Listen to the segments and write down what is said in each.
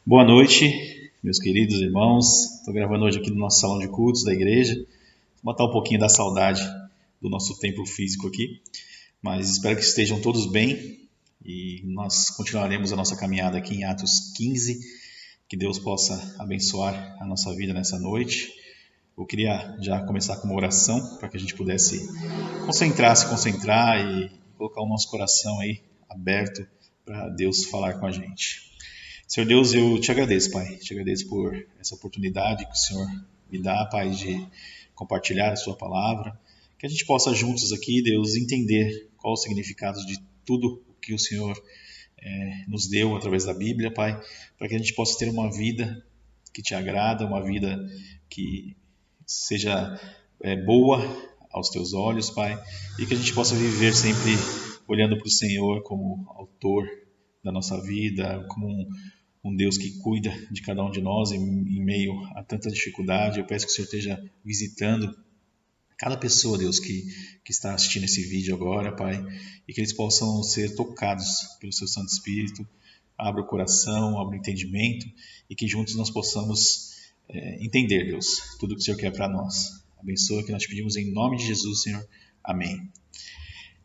Boa noite, meus queridos irmãos. Estou gravando hoje aqui no nosso salão de cultos da igreja. Vou matar um pouquinho da saudade do nosso templo físico aqui, mas espero que estejam todos bem e nós continuaremos a nossa caminhada aqui em Atos 15. Que Deus possa abençoar a nossa vida nessa noite. Eu queria já começar com uma oração para que a gente pudesse se concentrar e colocar o nosso coração aí aberto para Deus falar com a gente. Senhor Deus, eu te agradeço, Pai. Te agradeço por essa oportunidade que o Senhor me dá, Pai, de compartilhar a sua palavra. Que a gente possa juntos aqui, Deus, entender qual o significado de tudo o que o Senhor nos deu através da Bíblia, Pai, para que a gente possa ter uma vida que te agrada, uma vida que seja boa aos teus olhos, Pai, e que a gente possa viver sempre olhando para o Senhor como autor da nossa vida, como um Deus que cuida de cada um de nós em meio a tanta dificuldade. Eu peço que o Senhor esteja visitando cada pessoa, Deus, que está assistindo esse vídeo agora, Pai, e que eles possam ser tocados pelo Seu Santo Espírito. Abra o coração, abra o entendimento e que juntos nós possamos entender, Deus, tudo que o Senhor quer para nós. Abençoa que nós te pedimos em nome de Jesus, Senhor. Amém.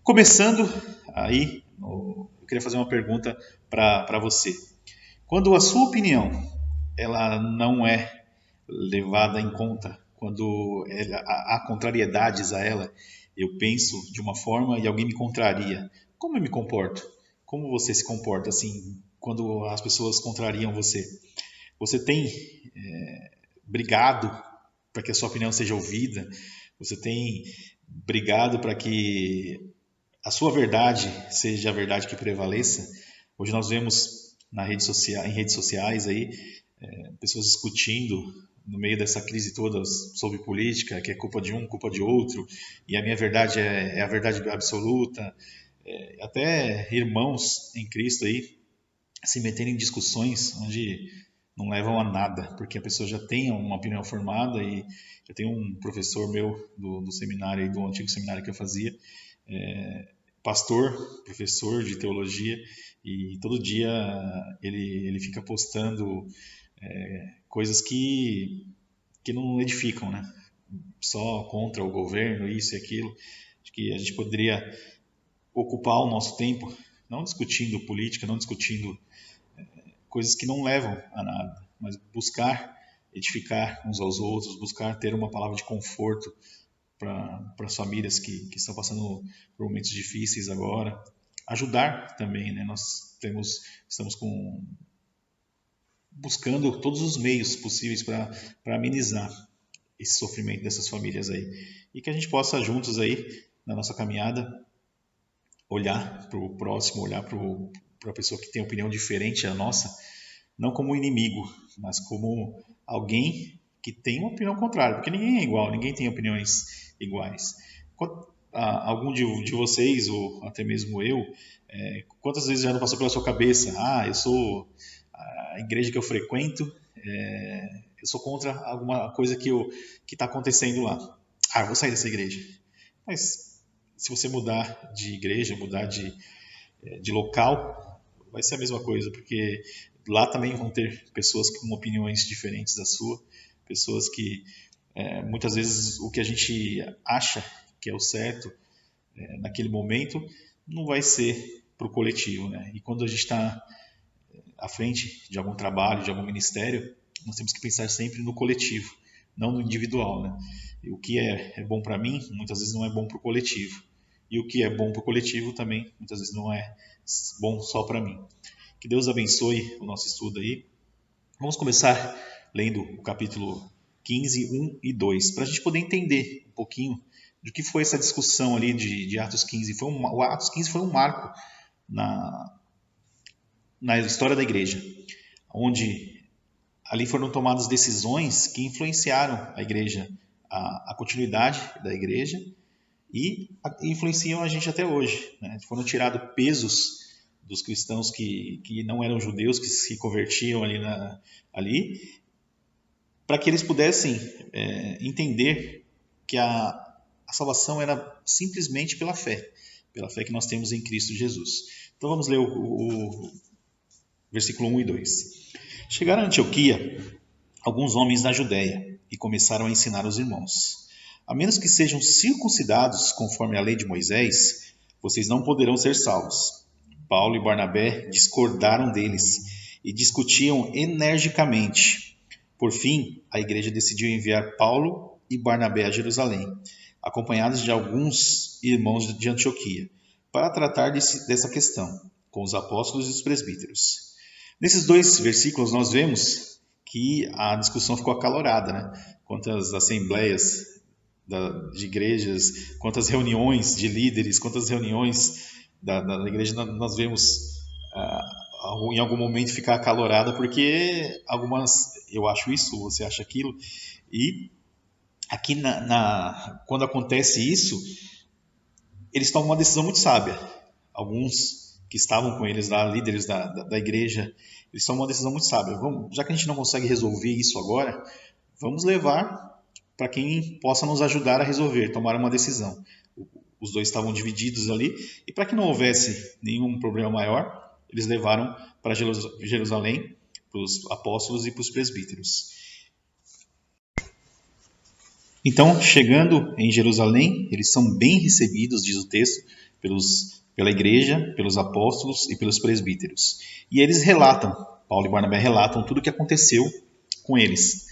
Começando aí, eu queria fazer uma pergunta para você. Quando a sua opinião ela não é levada em conta, quando há contrariedades a ela, eu penso de uma forma e alguém me contraria, como eu me comporto? Como você se comporta assim quando as pessoas contrariam você? Você tem brigado para que a sua opinião seja ouvida? Você tem brigado para que a sua verdade seja a verdade que prevaleça? Hoje nós vemos em redes sociais aí, pessoas discutindo no meio dessa crise toda sobre política, que é culpa de um, culpa de outro, e a minha verdade é a verdade absoluta. Até irmãos em Cristo aí se meterem em discussões onde não levam a nada, porque a pessoa já tem uma opinião formada. E já tem um professor meu do seminário, do antigo seminário que eu fazia, pastor, professor de teologia, e todo dia ele fica postando coisas que não edificam, né? Só contra o governo, isso e aquilo. Acho que a gente poderia ocupar o nosso tempo não discutindo política, não discutindo coisas que não levam a nada, mas buscar edificar uns aos outros, buscar ter uma palavra de conforto para as famílias que estão passando por momentos difíceis agora. Ajudar também, né? Nós estamos buscando todos os meios possíveis para amenizar esse sofrimento dessas famílias aí. E que a gente possa juntos aí, na nossa caminhada, olhar para o próximo, olhar para a pessoa que tem opinião diferente da nossa, não como um inimigo, mas como alguém que tem uma opinião contrária, porque ninguém é igual, ninguém tem opiniões iguais. Algum de vocês, ou até mesmo eu, quantas vezes já não passou pela sua cabeça, eu sou a igreja que eu frequento, eu sou contra alguma coisa que está acontecendo lá. Eu vou sair dessa igreja. Mas se você mudar de igreja, mudar de local, vai ser a mesma coisa, porque lá também vão ter pessoas com opiniões diferentes da sua, pessoas que muitas vezes o que a gente acha que é o certo naquele momento não vai ser para o coletivo, né? E quando a gente está à frente de algum trabalho, de algum ministério, nós temos que pensar sempre no coletivo, não no individual, né? E o que é bom para mim, muitas vezes não é bom para o coletivo. E o que é bom para o coletivo também, muitas vezes não é bom só para mim. Que Deus abençoe o nosso estudo aí. Vamos começar lendo o capítulo 15, 1 e 2, para a gente poder entender um pouquinho do que foi essa discussão ali de Atos 15. O Atos 15 foi um marco na história da igreja, onde ali foram tomadas decisões que influenciaram a igreja, a continuidade da igreja, e influenciam a gente até hoje, né? Foram tirados pesos dos cristãos que não eram judeus, que se convertiam ali, para que eles pudessem entender que a salvação era simplesmente pela fé que nós temos em Cristo Jesus. Então vamos ler o versículo 1 e 2. Chegaram a Antioquia alguns homens da Judéia e começaram a ensinar os irmãos: a menos que sejam circuncidados conforme a lei de Moisés, vocês não poderão ser salvos. Paulo e Barnabé discordaram deles e discutiam energicamente. Por fim, a igreja decidiu enviar Paulo e Barnabé a Jerusalém, acompanhados de alguns irmãos de Antioquia, para tratar dessa questão com os apóstolos e os presbíteros. Nesses dois versículos nós vemos que a discussão ficou acalorada, né? Quantas assembleias de igrejas, quantas reuniões de líderes, quantas reuniões da igreja nós vemos em algum momento ficar acalorada, porque algumas, eu acho isso, você acha aquilo, e aqui quando acontece isso, eles tomam uma decisão muito sábia. Alguns que estavam com eles lá, líderes da igreja, eles tomam uma decisão muito sábia. Já que a gente não consegue resolver isso agora, vamos levar para quem possa nos ajudar a resolver, tomar uma decisão. Os dois estavam divididos ali, e para que não houvesse nenhum problema maior, eles levaram para Jerusalém, para os apóstolos e para os presbíteros. Então, chegando em Jerusalém, eles são bem recebidos, diz o texto, pela igreja, pelos apóstolos e pelos presbíteros. E eles relatam, Paulo e Barnabé relatam tudo o que aconteceu com eles.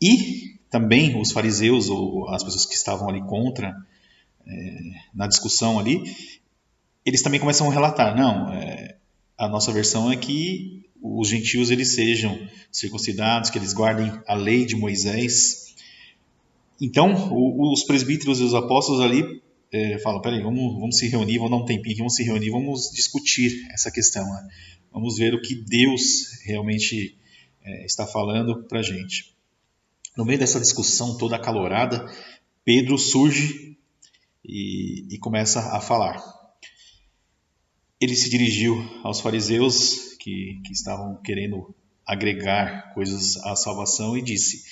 E também os fariseus, ou as pessoas que estavam ali contra, na discussão ali, eles também começam a relatar, a nossa versão é que os gentios eles sejam circuncidados, que eles guardem a lei de Moisés. Então, os presbíteros e os apóstolos ali falam, peraí, vamos se reunir, vamos dar um tempinho aqui, vamos se reunir, vamos discutir essa questão, né? Vamos ver o que Deus realmente está falando para a gente. No meio dessa discussão toda acalorada, Pedro surge e começa a falar. Ele se dirigiu aos fariseus que estavam querendo agregar coisas à salvação e disse...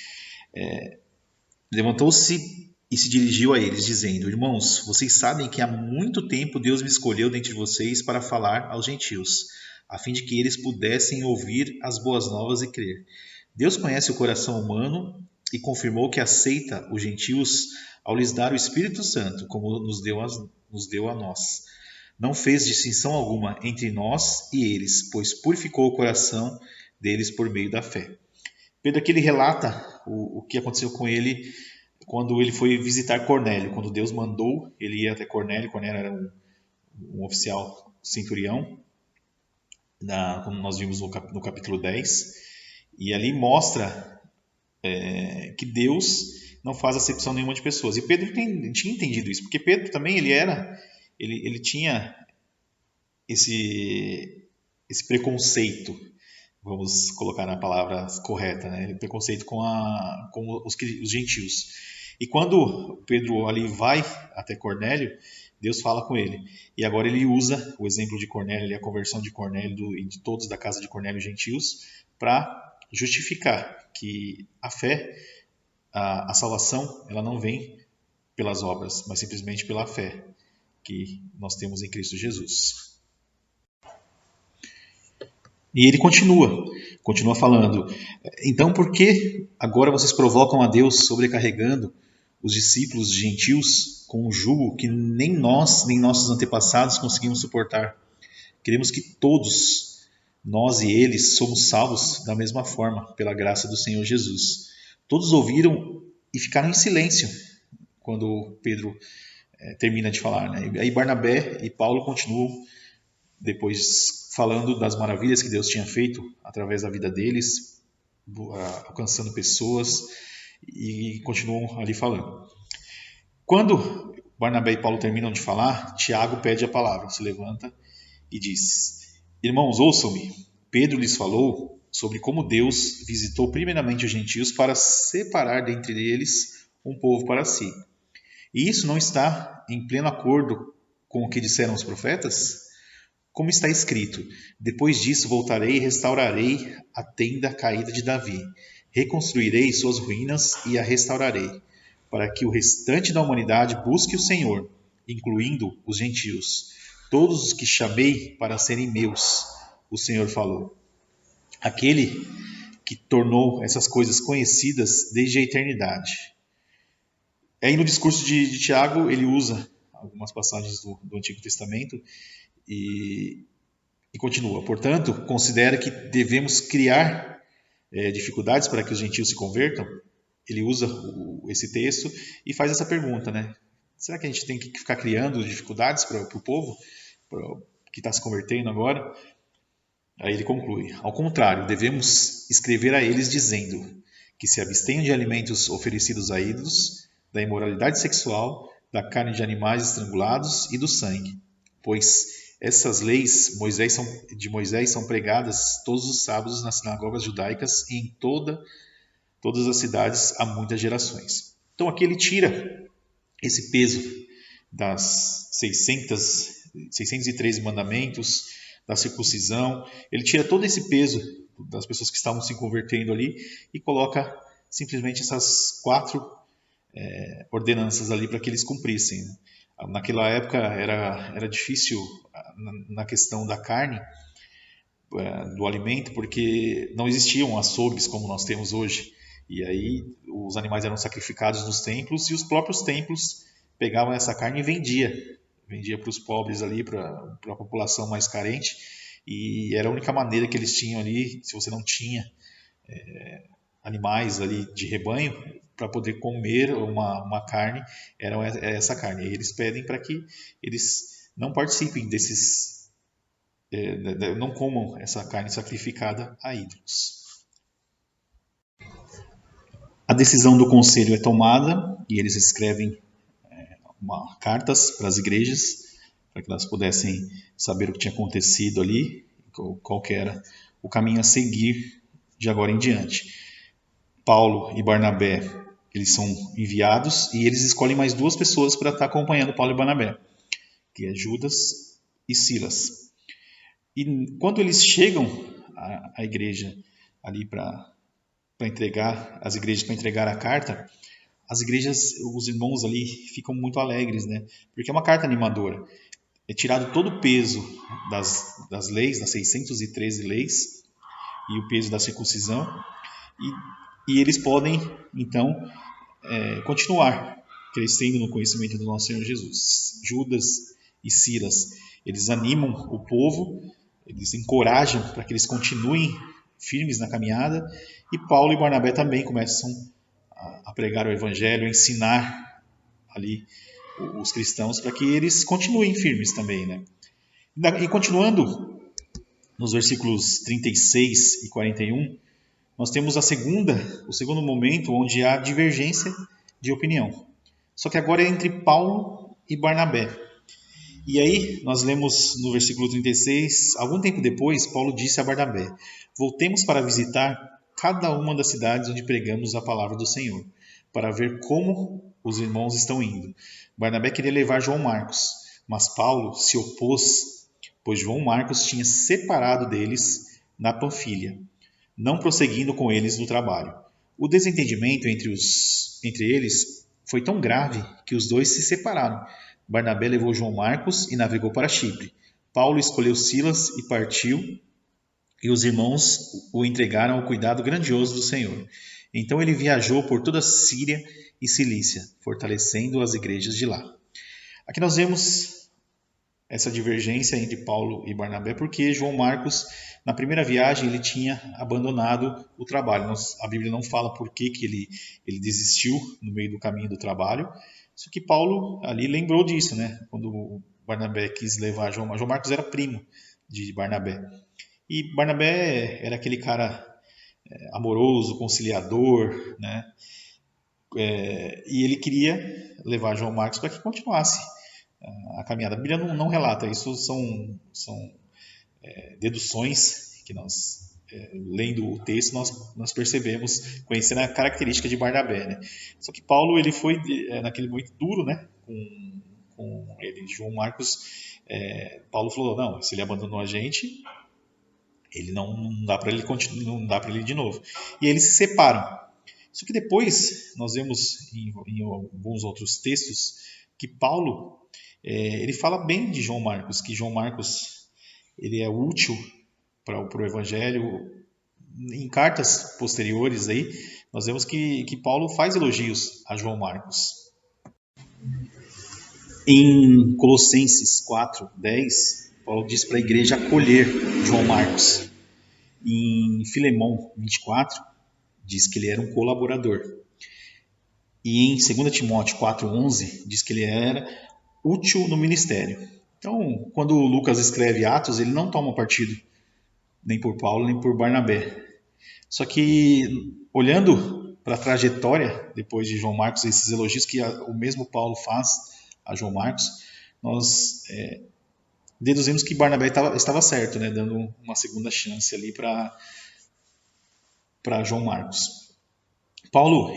Levantou-se e se dirigiu a eles, dizendo: Irmãos, vocês sabem que há muito tempo Deus me escolheu dentre vocês para falar aos gentios, a fim de que eles pudessem ouvir as boas novas e crer. Deus conhece o coração humano e confirmou que aceita os gentios ao lhes dar o Espírito Santo, como nos deu a nós. Não fez distinção alguma entre nós e eles, pois purificou o coração deles por meio da fé. Pedro aqui ele relata o que aconteceu com ele quando ele foi visitar Cornélio. Quando Deus mandou ele ir até Cornélio. Cornélio era um oficial centurião, como nós vimos no capítulo 10. E ali mostra que Deus não faz acepção nenhuma de pessoas. E Pedro tinha entendido isso, porque Pedro também ele tinha esse preconceito, vamos colocar na palavra correta, né? Preconceito com os gentios. E quando Pedro ali vai até Cornélio, Deus fala com ele. E agora ele usa o exemplo de Cornélio, a conversão de Cornélio e de todos da casa de Cornélio gentios, para justificar que a fé, a salvação, ela não vem pelas obras, mas simplesmente pela fé que nós temos em Cristo Jesus. E ele continua falando. Então, por que agora vocês provocam a Deus sobrecarregando os discípulos gentios com um jugo que nem nós, nem nossos antepassados conseguimos suportar? Queremos que todos, nós e eles, somos salvos da mesma forma, pela graça do Senhor Jesus. Todos ouviram e ficaram em silêncio quando Pedro termina de falar, né? Aí Barnabé e Paulo continuam depois falando das maravilhas que Deus tinha feito através da vida deles, alcançando pessoas, e continuam ali falando. Quando Barnabé e Paulo terminam de falar, Tiago pede a palavra, se levanta e diz: Irmãos, ouçam-me. Pedro lhes falou sobre como Deus visitou primeiramente os gentios para separar dentre eles um povo para si. E isso não está em pleno acordo com o que disseram os profetas? Como está escrito: depois disso voltarei e restaurarei a tenda caída de Davi. Reconstruirei suas ruínas e a restaurarei, para que o restante da humanidade busque o Senhor, incluindo os gentios. Todos os que chamei para serem meus, o Senhor falou. aquele que tornou essas coisas conhecidas desde a eternidade. Aí no discurso de Tiago, ele usa algumas passagens do Antigo Testamento e, e continua. Portanto, considera que devemos criar dificuldades para que os gentios se convertam. Ele usa esse texto e faz essa pergunta, né? Será que a gente tem que ficar criando dificuldades para o povo que está se convertendo agora? Aí ele conclui: ao contrário, devemos escrever a eles dizendo que se abstenham de alimentos oferecidos a ídolos, da imoralidade sexual, da carne de animais estrangulados e do sangue, pois essas leis de Moisés são pregadas todos os sábados nas sinagogas judaicas e em todas as cidades há muitas gerações. Então aqui ele tira esse peso das 613 mandamentos, da circuncisão, ele tira todo esse peso das pessoas que estavam se convertendo ali e coloca simplesmente essas 4 ordenanças ali para que eles cumprissem. Naquela época era difícil na questão da carne, do alimento, porque não existiam açougues como nós temos hoje. E aí os animais eram sacrificados nos templos e os próprios templos pegavam essa carne e vendia para os pobres ali, para a população mais carente. E era a única maneira que eles tinham ali, se você não tinha animais ali de rebanho, para poder comer uma carne, era essa carne. E eles pedem para que eles não participem desses, não comam essa carne sacrificada a ídolos. A decisão do conselho é tomada e eles escrevem cartas para as igrejas, para que elas pudessem saber o que tinha acontecido ali, qual que era o caminho a seguir de agora em diante. Paulo e Barnabé, eles são enviados e eles escolhem mais 2 pessoas para estar acompanhando Paulo e Barnabé, que é Judas e Silas. E quando eles chegam à igreja ali para entregar, as igrejas para entregar a carta, as igrejas, os irmãos ali ficam muito alegres, né? Porque é uma carta animadora. É tirado todo o peso das leis, das 613 leis, e o peso da circuncisão, e eles podem, então, continuar crescendo no conhecimento do nosso Senhor Jesus. Judas e Silas, eles animam o povo, eles encorajam para que eles continuem firmes na caminhada, e Paulo e Barnabé também começam a pregar o evangelho, a ensinar ali os cristãos para que eles continuem firmes também, né? E continuando nos versículos 36 e 41, nós temos o segundo momento onde há divergência de opinião. Só que agora é entre Paulo e Barnabé. E aí nós lemos no versículo 36, algum tempo depois, Paulo disse a Barnabé: voltemos para visitar cada uma das cidades onde pregamos a palavra do Senhor, para ver como os irmãos estão indo. Barnabé queria levar João Marcos, mas Paulo se opôs, pois João Marcos tinha separado deles na Panfilha, não prosseguindo com eles no trabalho. O desentendimento entre eles foi tão grave que os dois se separaram. Barnabé levou João Marcos e navegou para Chipre. Paulo escolheu Silas e partiu, e os irmãos o entregaram ao cuidado grandioso do Senhor. Então ele viajou por toda a Síria e Cilícia, fortalecendo as igrejas de lá. Aqui nós vemos essa divergência entre Paulo e Barnabé, porque João Marcos, na primeira viagem, ele tinha abandonado o trabalho. A Bíblia não fala por que ele desistiu no meio do caminho do trabalho, só que Paulo ali lembrou disso, né? Quando Barnabé quis levar João Marcos era primo de Barnabé. E Barnabé era aquele cara amoroso, conciliador, né? E ele queria levar João Marcos para que continuasse a caminhada. A Bíblia não relata, isso são deduções que nós, lendo o texto, nós percebemos, conhecendo a característica de Barnabé. Né? Só que Paulo ele foi naquele momento duro, né? com ele, João Marcos. Paulo falou: não, se ele abandonou a gente, ele não dá para ele continuar, não dá para ele ir de novo. E eles se separam. Só que depois nós vemos em alguns outros textos que Paulo ele fala bem de João Marcos, que João Marcos ele é útil para o evangelho, em cartas posteriores aí, nós vemos que Paulo faz elogios a João Marcos. Em Colossenses 4:10, Paulo diz para a igreja acolher João Marcos. Em Filemão 24, diz que ele era um colaborador. E em 2 Timóteo 4:11, diz que ele era útil no ministério. Então, quando Lucas escreve Atos, ele não toma partido nem por Paulo, nem por Barnabé. Só que, olhando para a trajetória depois de João Marcos, esses elogios que o mesmo Paulo faz a João Marcos, nós deduzimos que Barnabé estava certo, né, dando uma segunda chance ali para João Marcos. Paulo,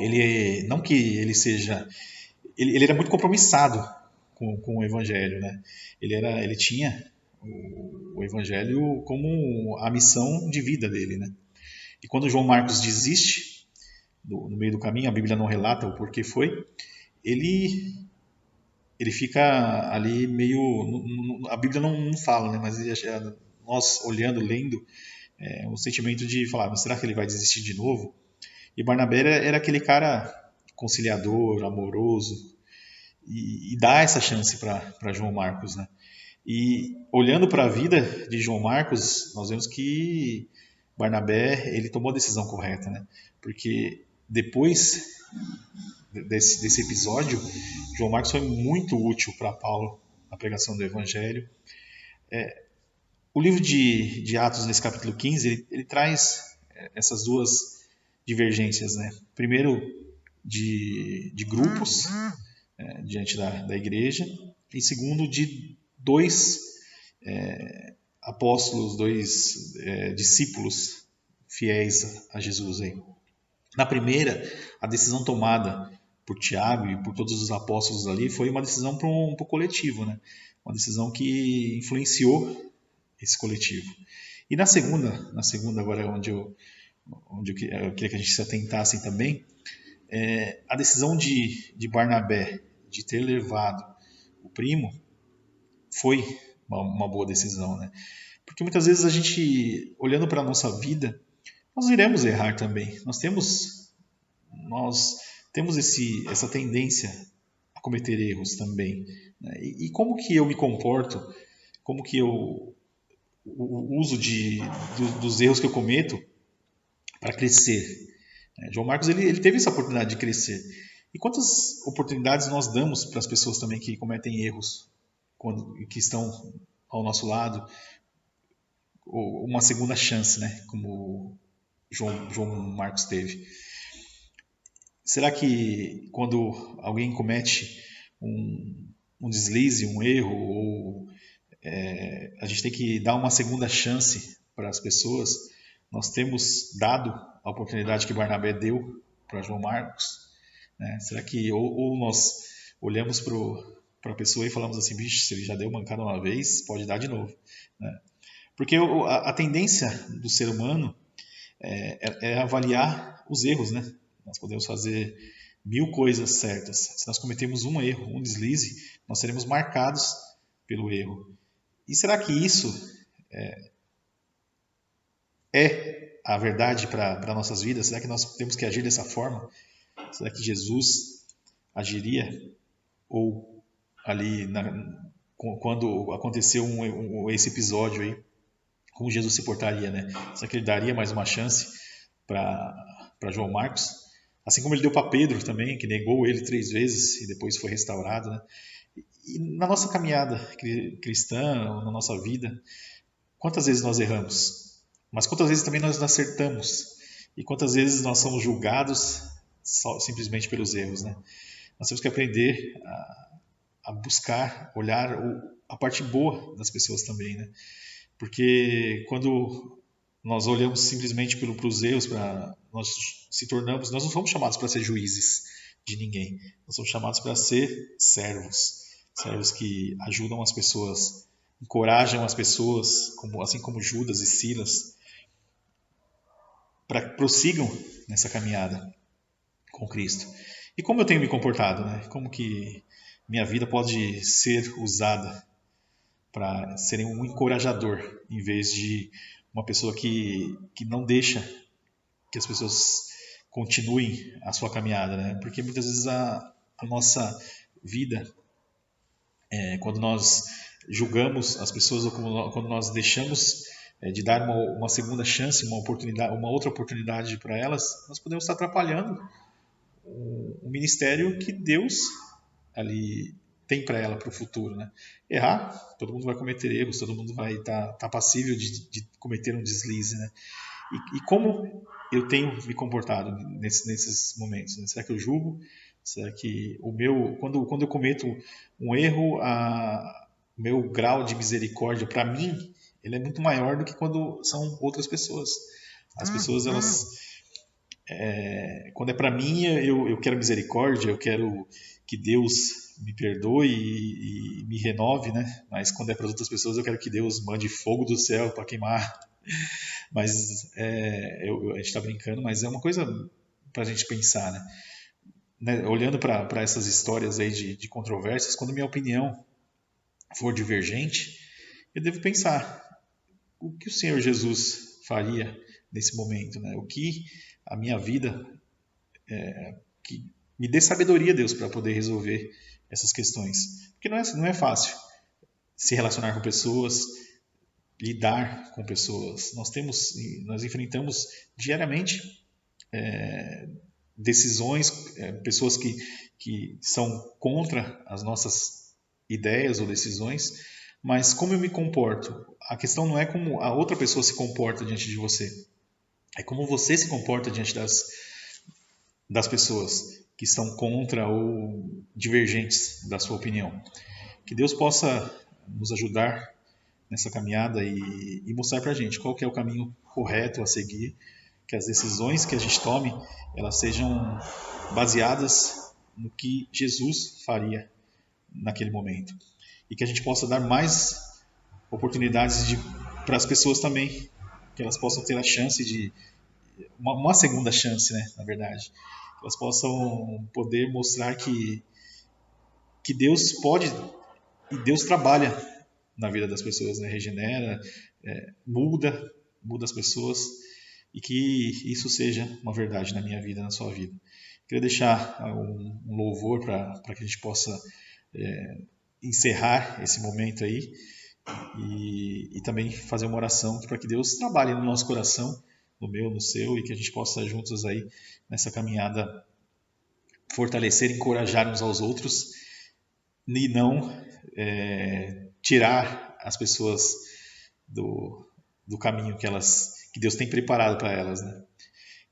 não que ele seja, ele era muito compromissado com o Evangelho, né? Ele tinha o Evangelho como a missão de vida dele, né? E quando João Marcos desiste no meio do caminho, a Bíblia não relata o porquê foi, ele fica ali meio, a Bíblia não fala, né? Mas nós olhando, lendo, um sentimento de falar, será que ele vai desistir de novo? E Barnabé era aquele cara conciliador, amoroso, e dá essa chance para João Marcos, né? E olhando para a vida de João Marcos, nós vemos que Barnabé ele tomou a decisão correta, né? Porque depois desse episódio, João Marcos foi muito útil para Paulo na pregação do Evangelho. O livro de Atos, nesse capítulo 15, ele traz essas duas divergências, né? Primeiro, de grupos diante da igreja, e segundo, de dois apóstolos, dois discípulos fiéis a Jesus. Aí. Na primeira, a decisão tomada por Tiago e por todos os apóstolos ali foi uma decisão para o coletivo, né? Uma decisão que influenciou esse coletivo. E na segunda agora onde eu queria que a gente se atentasse também, a decisão de Barnabé de ter levado o primo foi uma boa decisão, né? Porque muitas vezes a gente, olhando para a nossa vida, nós iremos errar também. Nós temos essa tendência a cometer erros também, né? E como que eu me comporto, como que eu o uso dos erros que eu cometo para crescer. João Marcos ele teve essa oportunidade de crescer. E quantas oportunidades nós damos para as pessoas também que cometem erros que estão ao nosso lado, ou uma segunda chance, né? Como João Marcos teve. Será que quando alguém comete um deslize, um erro, ou a gente tem que dar uma segunda chance para as pessoas? Nós temos dado a oportunidade que Barnabé deu para João Marcos, né? Será que ou nós olhamos para a pessoa e falamos assim, bicho, se ele já deu mancada uma vez, pode dar de novo, né? Porque a tendência do ser humano é avaliar os erros, né? Nós podemos fazer 1000 coisas certas. Se nós cometemos um erro, um deslize, nós seremos marcados pelo erro. E será que isso é a verdade para nossas vidas? Será que nós temos que agir dessa forma? Será que Jesus agiria? Ou ali, quando aconteceu esse episódio aí, como Jesus se portaria, né? Será que ele daria mais uma chance para João Marcos? Assim como ele deu para Pedro também, que negou ele 3 vezes e depois foi restaurado, né? E na nossa caminhada cristã, na nossa vida, quantas vezes nós erramos? Mas quantas vezes também nós acertamos? E quantas vezes nós somos julgados simplesmente pelos erros, né? Nós temos que aprender a buscar, olhar a parte boa das pessoas também, né? Porque quando nós olhamos simplesmente para os erros, nós não somos chamados para ser juízes de ninguém. Nós somos chamados para ser servos que ajudam as pessoas, encorajam as pessoas, assim como Judas e Silas, para que prossigam nessa caminhada com Cristo. E como eu tenho me comportado, né? Como que minha vida pode ser usada para ser um encorajador, em vez de uma pessoa que não deixa que as pessoas continuem a sua caminhada, né? Porque muitas vezes a nossa vida, quando nós julgamos as pessoas ou quando nós deixamos de dar uma segunda chance, uma oportunidade, uma outra oportunidade para elas, nós podemos estar atrapalhando o ministério que Deus ali tem para ela, para o futuro, né? Errar, todo mundo vai cometer erros, todo mundo vai estar passível de cometer um deslize, né? E como eu tenho me comportado nesses momentos, né? Será que eu julgo? Será que quando eu cometo um erro, o meu grau de misericórdia para mim, ele é muito maior do que quando são outras pessoas. As pessoas, elas, quando é para mim, eu quero misericórdia, eu quero que Deus me perdoe e me renove, né? Mas quando é para as outras pessoas, eu quero que Deus mande fogo do céu para queimar. Mas a gente está brincando, mas é uma coisa para a gente pensar, né? Olhando para essas histórias aí de controvérsias, quando minha opinião for divergente, eu devo pensar o que o Senhor Jesus faria nesse momento, né? O que a minha vida, que me dê sabedoria, Deus, para poder resolver essas questões. Porque não é fácil se relacionar com pessoas, lidar com pessoas. Nós enfrentamos diariamente decisões, pessoas que são contra as nossas ideias ou decisões, mas como eu me comporto? A questão não é como a outra pessoa se comporta diante de você, é como você se comporta diante das pessoas que são contra ou divergentes da sua opinião. Que Deus possa nos ajudar nessa caminhada e mostrar para a gente qual que é o caminho correto a seguir, que as decisões que a gente tome, elas sejam baseadas no que Jesus faria naquele momento. E que a gente possa dar mais oportunidades para as pessoas também, que elas possam ter a chance de uma segunda chance, né, na verdade. Que elas possam poder mostrar que Deus pode e Deus trabalha na vida das pessoas, né? Regenera, muda as pessoas, e que isso seja uma verdade na minha vida, na sua vida. Queria deixar um louvor para que a gente possa encerrar esse momento aí e também fazer uma oração para que Deus trabalhe no nosso coração, no meu, no seu, e que a gente possa juntos aí nessa caminhada fortalecer, encorajar uns aos outros e não tirar as pessoas do caminho que Deus tem preparado para elas, né?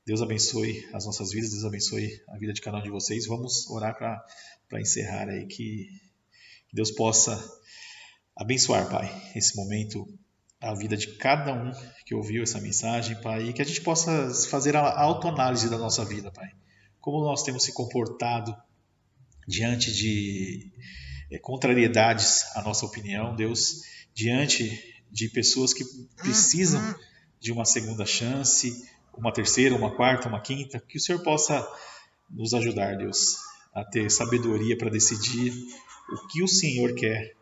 Deus abençoe as nossas vidas, Deus abençoe a vida de cada um de vocês. Vamos orar para encerrar aí, que Deus possa abençoar, Pai, esse momento, a vida de cada um que ouviu essa mensagem, Pai, e que a gente possa fazer a autoanálise da nossa vida, Pai. Como nós temos se comportado diante de contrariedades à nossa opinião, Deus, diante de pessoas que precisam de uma segunda chance, uma terceira, uma quarta, uma quinta, que o Senhor possa nos ajudar, Deus, a ter sabedoria para decidir o que o Senhor quer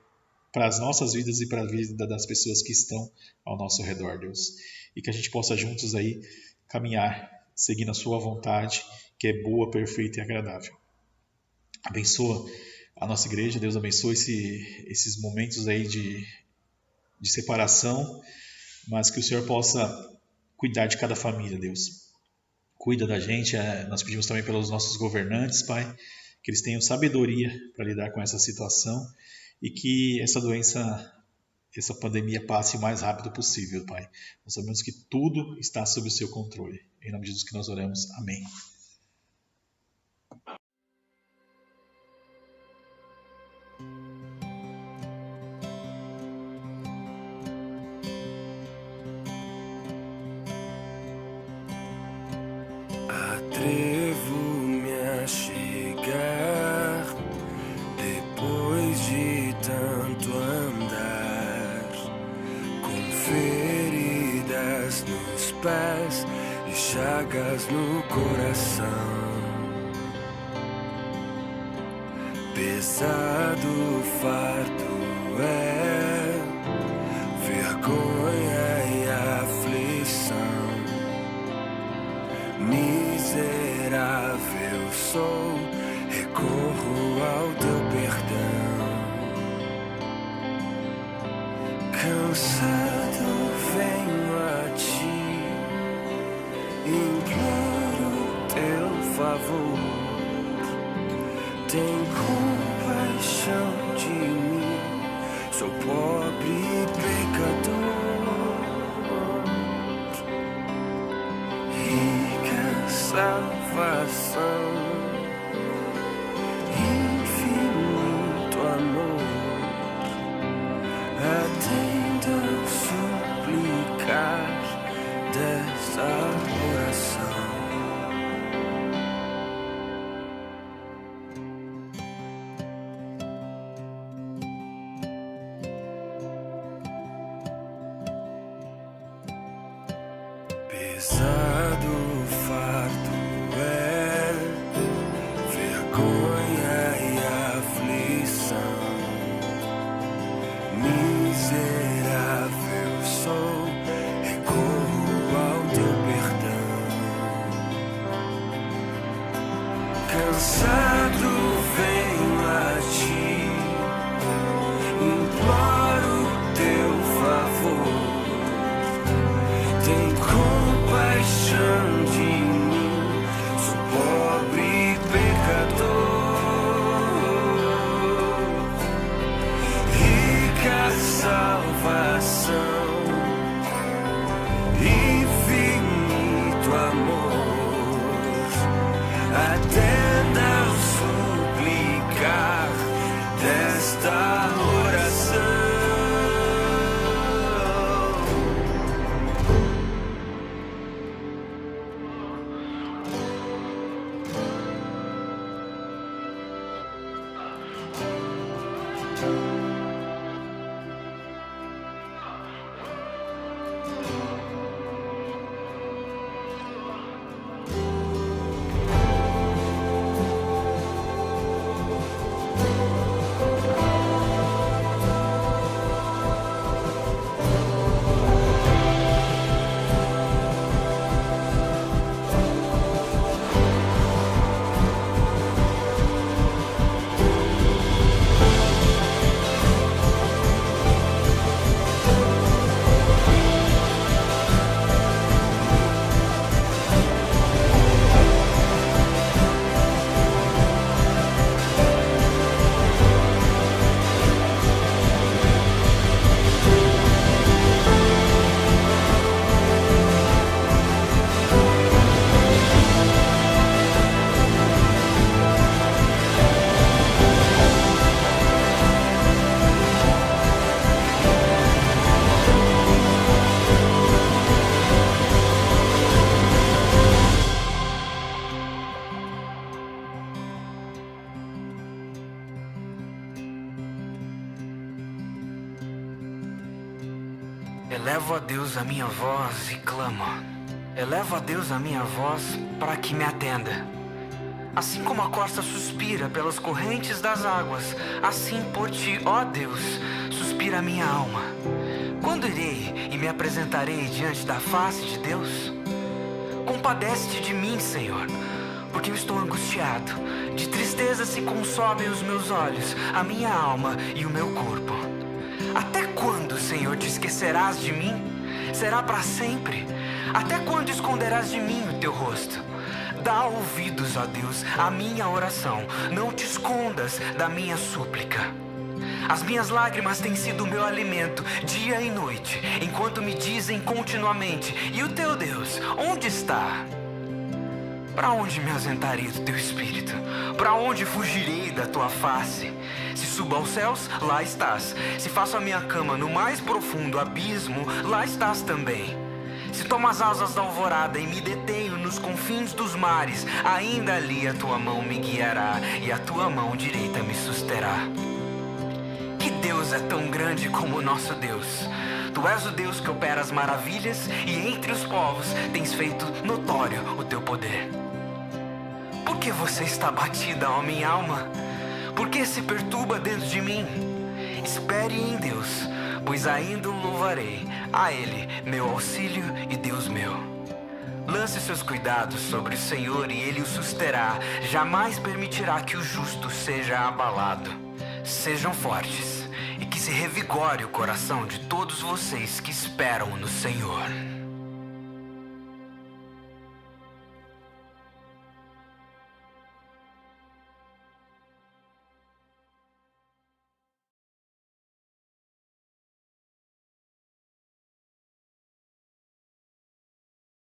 para as nossas vidas e para a vida das pessoas que estão ao nosso redor, Deus. E que a gente possa juntos aí caminhar, seguindo a sua vontade, que é boa, perfeita e agradável. Abençoa a nossa igreja, Deus abençoe esses momentos aí de separação, mas que o Senhor possa cuidar de cada família, Deus. Cuida da gente, nós pedimos também pelos nossos governantes, Pai, que eles tenham sabedoria para lidar com essa situação e que essa pandemia passe o mais rápido possível, Pai. Nós sabemos que tudo está sob o seu controle. Em nome de Jesus que nós oramos. Amém. Atrevo-me a chegar depois de tanto andar, com feridas nos pés e chagas no coração. Pesado fardo é, vergonha e aflição. Cansado venho a ti, imploro teu favor. Tem compaixão de mim, sou pobre pecador. Rica salvação, infinito amor. Atenda ao suplicar desta oração. Pesado o fardo é, vergonha e aflição. Miserável sou, recorro ao teu perdão. Cansado venho a ti, imploro teu favor. Tem compaixão de mim, sou pobre pecador. Rica salvação, infinito amor. Atenda ao suplicar desta oração. Elevo a Deus a minha voz e clamo. Elevo a Deus a minha voz para que me atenda. Assim como a corça suspira pelas correntes das águas, assim por ti, ó Deus, suspira a minha alma. Quando irei e me apresentarei diante da face de Deus? Compadece-te de mim, Senhor, porque eu estou angustiado. De tristeza se consomem os meus olhos, a minha alma e o meu corpo. Até quando, Senhor, te esquecerás de mim? Será para sempre? Até quando esconderás de mim o teu rosto? Dá ouvidos, ó Deus, à minha oração. Não te escondas da minha súplica. As minhas lágrimas têm sido o meu alimento, dia e noite, enquanto me dizem continuamente: e o teu Deus, onde está? Para onde me ausentarei do teu espírito? Para onde fugirei da tua face? Se subo aos céus, lá estás. Se faço a minha cama no mais profundo abismo, lá estás também. Se tomo as asas da alvorada e me detenho nos confins dos mares, ainda ali a tua mão me guiará e a tua mão direita me susterá. Que Deus é tão grande como o nosso Deus. Tu és o Deus que opera as maravilhas e entre os povos tens feito notório o teu poder. Por que você está batida, ó minha alma? Por que se perturba dentro de mim? Espere em Deus, pois ainda o louvarei, a Ele, meu auxílio e Deus meu. Lance seus cuidados sobre o Senhor e Ele o susterá. Jamais permitirá que o justo seja abalado. Sejam fortes e que que se revigore o coração de todos vocês que esperam no Senhor.